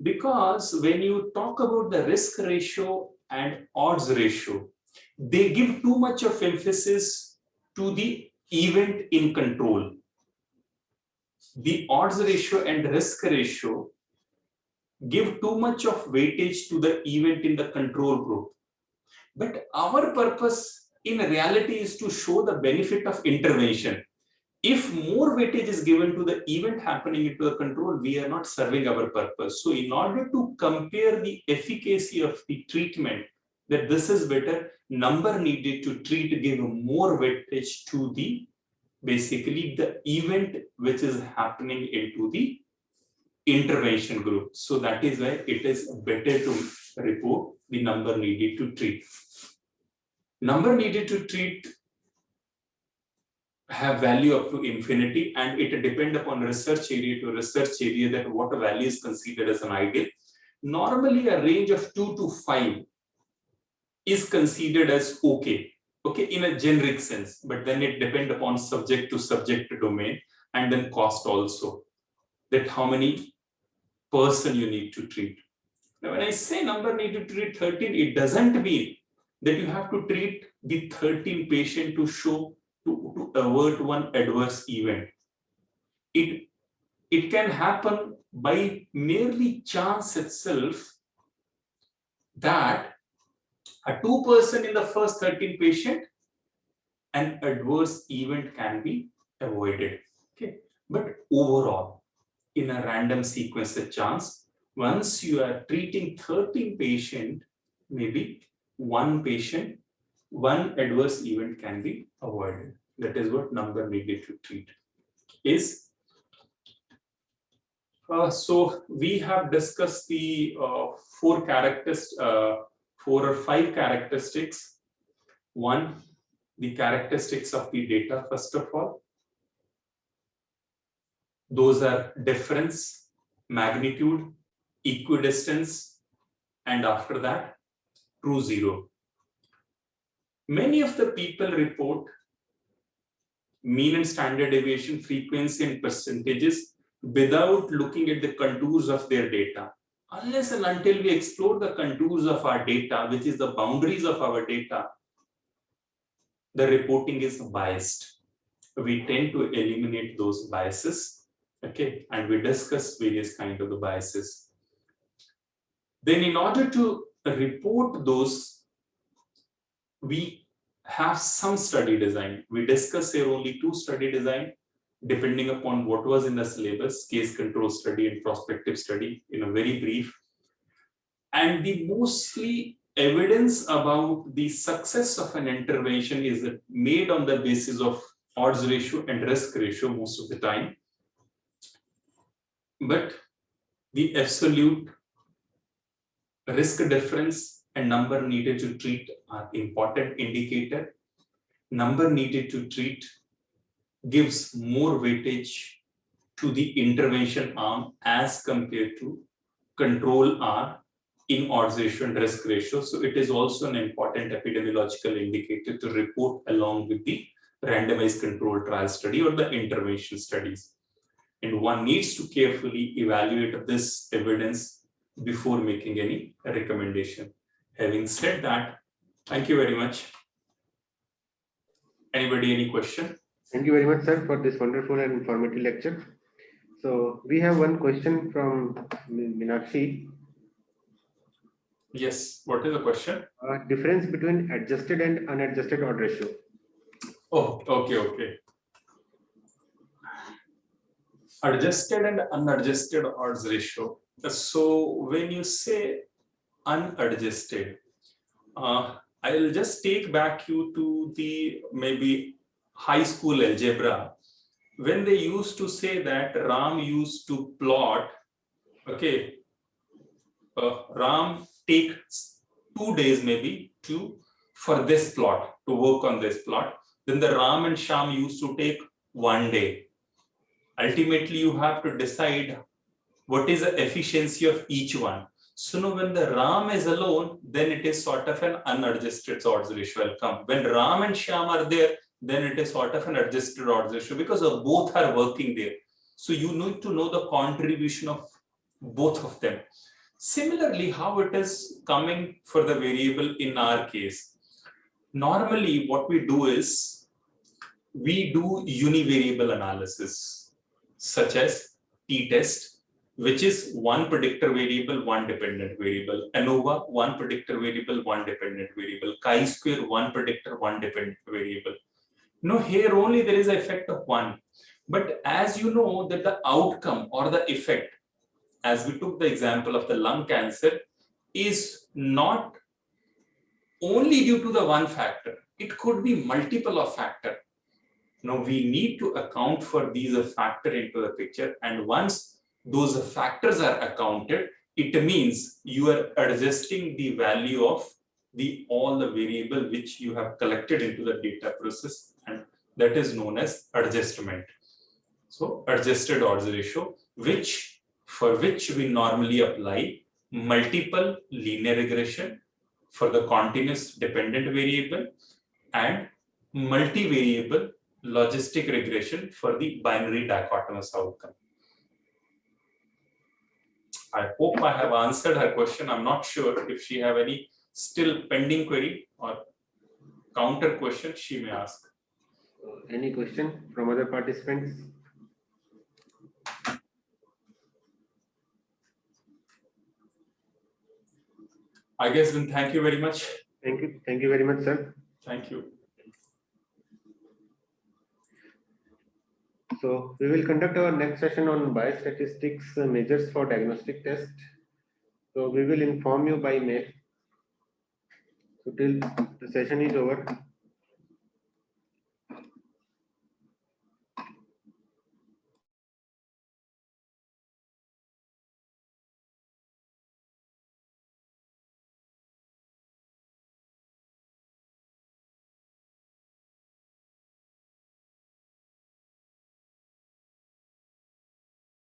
Because when you talk about the risk ratio and odds ratio, they give too much of emphasis to the event in control. The odds ratio and risk ratio give too much of weightage to the event in the control group. But our purpose in reality is to show the benefit of intervention. If more weightage is given to the event happening into the control, we are not serving our purpose. So in order to compare the efficacy of the treatment, that this is better, number needed to treat give more weightage to the basically the event which is happening into the intervention group. So that is why it is better to report the number needed to treat. Number needed to treat have value up to infinity, and it depend upon research area to research area that what value is considered as an ideal. Normally a range of 2 to 5 is considered as okay in a generic sense, but then it depend upon subject to subject domain, and then cost also, that how many person you need to treat. Now when I say number need to treat 13, it doesn't mean that you have to treat the 13 patient to avert one adverse event. It can happen by merely chance itself that a 2% in the first 13 patient, an adverse event can be avoided. Okay, but overall, in a random sequence of chance, once you are treating 13 patient, maybe one patient, one adverse event can be avoided. That is what number needed to treat is. So we have discussed the 4 or 5 characteristics. One, the characteristics of the data, first of all. Those are difference, magnitude, equidistance, and after that, true zero. Many of the people report mean and standard deviation, frequency, and percentages without looking at the contours of their data. Unless and until we explore the contours of our data, which is the boundaries of our data, the reporting is biased. We tend to eliminate those biases, okay, and we discuss various kinds of the biases. Then in order to report those, we have some study design. We discuss here only 2 study design, depending upon what was in the syllabus, case control study and prospective study, in a very brief. And the mostly evidence about the success of an intervention is made on the basis of odds ratio and risk ratio most of the time. But the absolute risk difference and number needed to treat are important indicator. Number needed to treat gives more weightage to the intervention arm as compared to control arm in odds ratio and risk ratio. So it is also an important epidemiological indicator to report along with the randomized control trial study or the intervention studies. And one needs to carefully evaluate this evidence before making any recommendation. Having said that, thank you very much. Anybody, any question? Thank you very much, sir, for this wonderful and informative lecture. So we have one question from Meenakshi. Yes, what is the question? Difference between adjusted and unadjusted odd ratio. Oh, okay. Adjusted and unadjusted odds ratio. So when you say unadjusted, I'll just take back you to the maybe high school algebra, when they used to say that Ram used to plot, okay, Ram takes 2 days maybe for this plot, to work on this plot. Then the Ram and Sham used to take 1 day. Ultimately, you have to decide what is the efficiency of each one. So now when the Ram is alone, then it is sort of an unadjusted odds ratio will come. When Ram and Sham are there, then it is sort of an adjusted odds ratio because both are working there. So you need to know the contribution of both of them. Similarly, how it is coming for the variable in our case. Normally, what we do is we do univariable analysis, such as t-test, which is one predictor variable, one dependent variable. ANOVA, one predictor variable, one dependent variable. Chi-square, one predictor, one dependent variable. No, here only there is an effect of one. But as you know that the outcome or the effect, as we took the example of the lung cancer, is not only due to the one factor. It could be multiple of factor. Now we need to account for these factor into the picture, and once those factors are accounted, it means you are adjusting the value of all the variable which you have collected into the data process, and that is known as adjustment. So adjusted odds ratio, for which we normally apply multiple linear regression for the continuous dependent variable and multivariable logistic regression for the binary dichotomous outcome. I hope I have answered her question. I'm not sure if she have any still pending query or counter question she may ask. Any question from other participants? I guess then thank you very much. Thank you. Thank you very much, sir. Thank you. So we will conduct our next session on biostatistics measures for diagnostic test. So we will inform you by mail. So till the session is over,